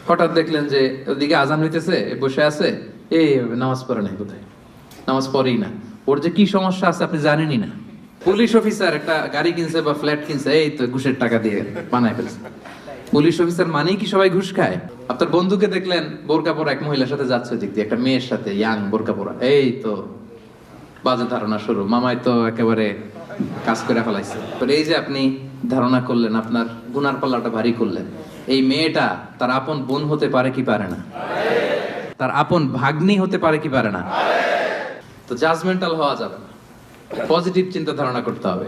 হঠাৎ দেখলেন যে ওদিকে আজান হইতেছে, বসে আছে, এই নামাজ পড়ে নাই, কোথায় নামাজ পড়েই না, ওর যে কি সমস্যা আছে আপনি জানেনই না। পুলিশ অফিসার একটা গাড়ি কিনছে বা ফ্ল্যাট কিনছে, এই তো ঘুষের টাকা দিয়ে বানায় ফেলছে। পুলিশ অফিসার মানেই কি সবাই ঘুষ খায়? আপনার বন্ধুকে দেখলেন বোরকা পরা এক মহিলার সাথে যাচ্ছে, দিক দিয়ে একটা মেয়ের সাথে, ইয়াং বোরকা পরা, এই তো বাজে ধারণা শুরু, মামাই তো একেবারে কাজ করে ফেলাইছে। এই যে আপনি ধারণা করলেন, আপনার গুনার পাল্লাটা ভারী করলেন। এই মেয়েটা তার আপন বোন হতে পারে কি পারে না? তার আপন ভাগ্নি হতে পারে কি পারে না? তো জাজমেন্টাল হওয়া যাবে না, পজিটিভ চিন্তা ধারণা করতে হবে।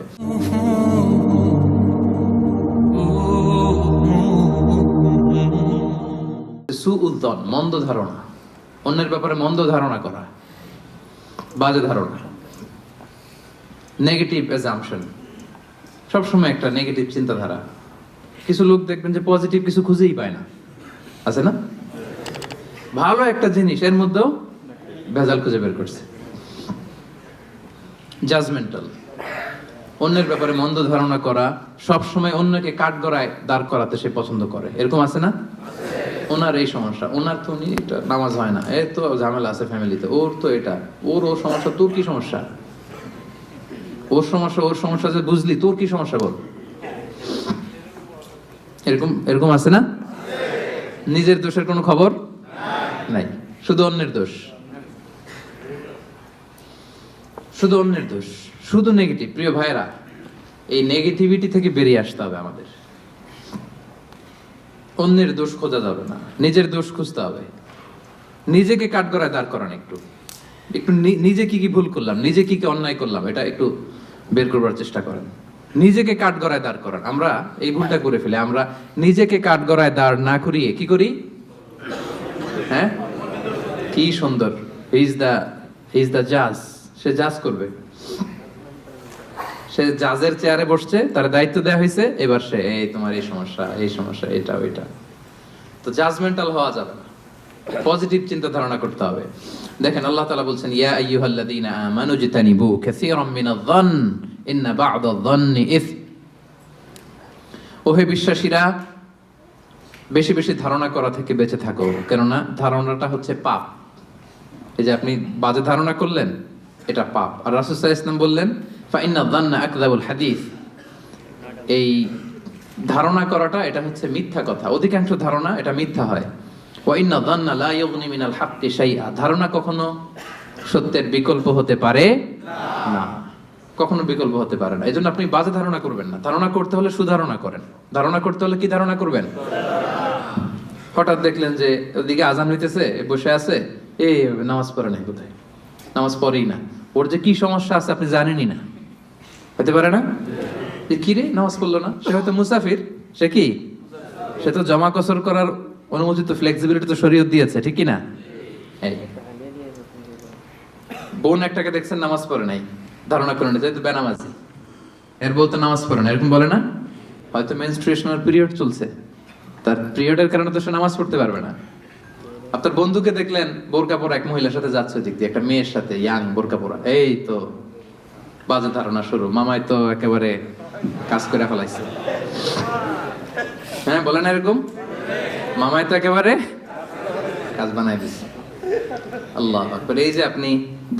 সুউদ্দন, মন্দ ধারণা, অন্যের ব্যাপারে মন্দ ধারণা করা, বাজে ধারণা, নেগেটিভ অ্যাজাম্পশন, সবসময় একটা নেগেটিভ চিন্তাধারা। কিছু লোক দেখবেন যে পজিটিভ কিছু খুঁজেই পায় না, আছে না? ভালো একটা জিনিস এর মধ্যেও ভেজাল খুঁজে বের করছে। জাজমেন্টাল, অন্যের ব্যাপারে মন্দ ধারণা করা, সবসময় অন্যকে কাঠগড়ায় দাঁড় করাতে সে পছন্দ করে, এরকম আছে না? ওনার এই সমস্যা, ওনার তো উনি এটা নামাজ হয় না, এর তো ঝামেলা আছে ফ্যামিলিতে, ওর তো এটা, ওর সমস্যা, তোর কি সমস্যা? ওর সমস্যা যে বুঝলি, তোর কি সমস্যা বল? এরকম এরকম আছে না? নিজের দোষের কোনো খবর নাই, শুধু অন্যের দোষ, শুধু অন্যের দোষ, শুধু নেগেটিভ। প্রিয় ভাইরা, এই নেগেটিভিটি থেকে বেরিয়ে আসতে হবে আমাদের। অন্যের দোষ খোঁজা যাবে না, নিজের দোষ খুঁজতে হবে। নিজেকে কাঠগড়ায় দাঁড় করান, একটু একটু নিজে কি কি ভুল করলাম, নিজে কি কি অন্যায় করলাম, এটা একটু বের করবার চেষ্টা করেন। নিজেকে কাঠগড়ায় দাঁড় করান। আমরা এই ভুলটা করে ফেলি, আমরা নিজেকে কাঠগড়ায় দাঁড় না করিয়ে কি করি? হ্যাঁ, কি সুন্দর, হি ইজ দ্য জাজ, সে জাজ করবে, সে জাজের চেয়ারে বসছে, তার দায়িত্ব দেওয়া হয়েছে, এবার সে এই তোমার এই সমস্যা, এই সমস্যা, এটা ওইটা। তো জাজমেন্টাল হওয়া যাবে না, পজিটিভ চিন্তা ধারণা করতে হবে। দেখেন আল্লাহ তাআলা বলছেন, ইয়া আইয়ুহাল্লাযীনা আমানু জিতানিবু কাসীরাম মিনায-যন্ন ইন্না বা'দায-যন্নি ইসম। ওহে বিশ্বাসীরা, বেশি বেশি ধারণা করা থেকে বেঁচে থাকো, কেননা ধারণাটা হচ্ছে পাপ। এই যে আপনি বাজে ধারণা করলেন, এটা পাপ। আর রাসূল সাল্লাল্লাহু আলাইহি ওয়াসাল্লাম বললেন, ফাইন্নায-যন্না আকযাবুল হাদীস। এই ধারণা করাটা এটা হচ্ছে মিথ্যা কথা, অধিকাংশ ধারণা এটা মিথ্যা হয়। ওয়া ইন্নায-যন্না লা ইউগনি মিনাল হাক্কি শাইআ। ধারণা কখনো সত্যের বিকল্প হতে পারে না, কখনো বিকল্প হতে পারে না। এজন্য আপনি বাজে ধারণা করবেন না। ধারণা করতে হলে সুধারণা করেন। ধারণা করতে হলে কি ধারণা করবেন? হঠাৎ দেখলেন যে ওদিকে আজান হইতেছে, বসে আছে, এই নামাজ পড়ে নাই, কোথায় নামাজ পড়েই না, ওর যে কি সমস্যা আছে আপনি জানেনই না। হতে পারে না যে কি রে নামাজ পড়লো না, সে হয়তো মুসাফির, সে কি, সে তো জমা কসর করার অনুমতি তো, ফ্লেক্সিবিলিটি তো শরীয়ত দিয়েছে, ঠিক কি না? এই বোন একটাকে দেখছেন নামাজ পড়ে নাই, ধারণা করেন যেহেতু বেনামাজি, এর বলতে নামাজ পড়ে না, এরকম বলে না? হয়তো মেনস্ট্রুয়েশনাল পিরিয়ড চলছে, তার পিরিয়ডের কারণে তো সে নামাজ পড়তে পারবে না। আপনার বন্ধুকে দেখলেন বোরকা পরা এক মহিলার সাথে যাচ্ছে, দিক দিয়ে একটা মেয়ের সাথে, ইয়াং বোরকা পরা, এই তো বাজে ধারণা শুরু, মামাই তো একেবারে কাজ করে ফেলাইছে। হ্যাঁ, বলেন এরকম, মামাই তো একেবারে কাজ বানাই দিচ্ছে। আল্লাহু আকবার। এই যে আপনি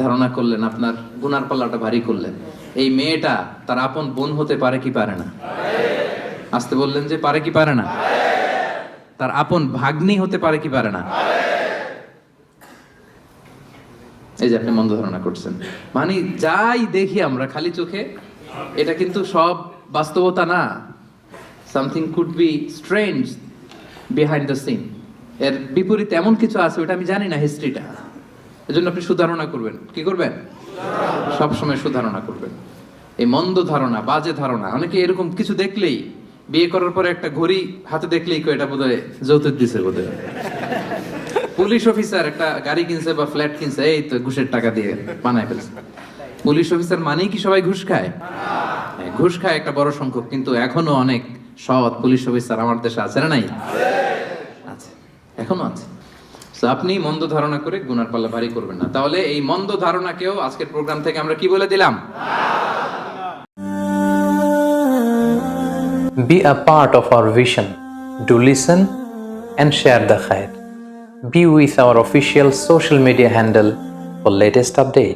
ধারণা করলেন, আপনার গুনার পাল্লাটা ভারী করলেন। এই মেয়েটা তার আপন বোন হতে পারে কি পারে না? আসতে বললেন যে পারে কি পারে না? তার আপন ভাগ্নি হতে পারে কি পারে না? এই যে আপনি মন্দ ধারণা করছেন, মানে যাই দেখি আমরা খালি চোখে, এটা কিন্তু সব বাস্তবতা না। Something could be strange behind the scene. এর বিপরীতে এমন কিছু আছে, ওটা আমি জানি না হিস্ট্রিটা। এজন্য আপনি সুধারণা করবেন। কি করবেন? সবসময় সুধারণা করবেন। এই মন্দ ধারণা, বাজে ধারণা, অনেকে এরকম কিছু দেখলেই, বিয়ে করার পরে একটা ঘড়ি হাতে দেখলেই এটা বোধহয় যৌতুক দিছে বোধহয়। পুলিশ অফিসার একটা গাড়ি কিনছে বা ফ্ল্যাট কিনছে, এই তো ঘুষের টাকা দিয়ে বানায় ফেলছে। পুলিশ অফিসার মানেই কি সবাই ঘুষ খায়? ঘুষ খায় একটা বড় সংখ্যক, কিন্তু এখনো অনেক সৎ পুলিশ অফিসার আমার দেশে আছে না? নাই? আছে, এখনো আছে। তো আপনি মন্দ ধারণা করে গুনার পাল্লা ভারী করবেন না। তাহলে এই মন্দ ধারণাকেও আজকের প্রোগ্রাম থেকে আমরা কি বলে দিলাম? Be a part of our vision. Do listen and share the khair. Be with our official social media handle for latest update.